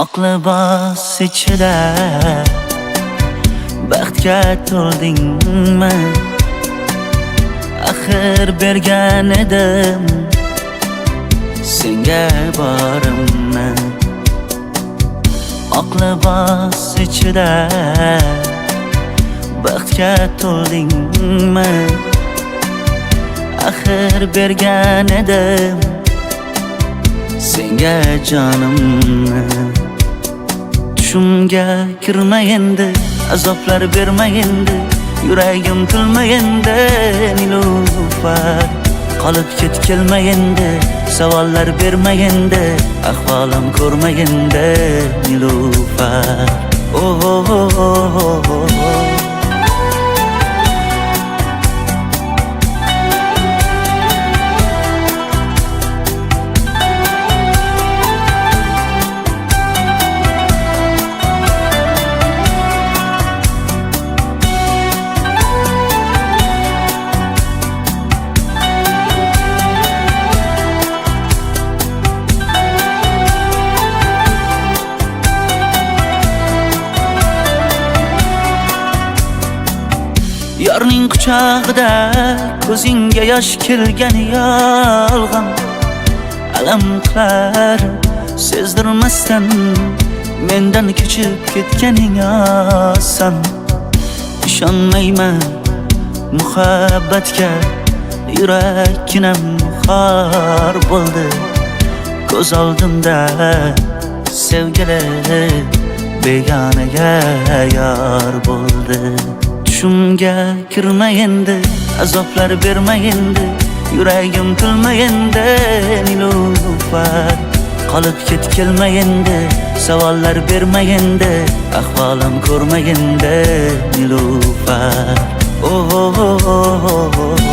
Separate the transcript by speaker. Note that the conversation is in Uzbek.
Speaker 1: Oqli bos ichida baxtga to'ldingmi? Axir bergan edim senga borimni. Oqli bos ichida baxtga to'ldingmi? Axir bergan edim senga jonimni. Tushimga kirma endi, azoblar berma endi, yuragim kulma endi Nilufar. Qolib ketkelma endi, savollar berma endi, ahvolim ko'rma endi Nilufar. Oh, oh, oh, oh, oh, oh. Yorning quchog'ida ko'zingga yosh kelgani yolg'on. Alam qilar sezdirmasdan mendan kechib ketganing oson. Ishonmayman muhabbatga, yurakkinam xor bo'ldi. Ko'z oldimda sevgili begonaga yor bo'ldi. Tushimga kirma endi, azoblar berma endi, yuragim kulma endi Nilufar. Qolib ketkelma endi, savollar berma endi, ahvolim ko'rma endi Nilufar. Oh, oh, oh, oh, oh.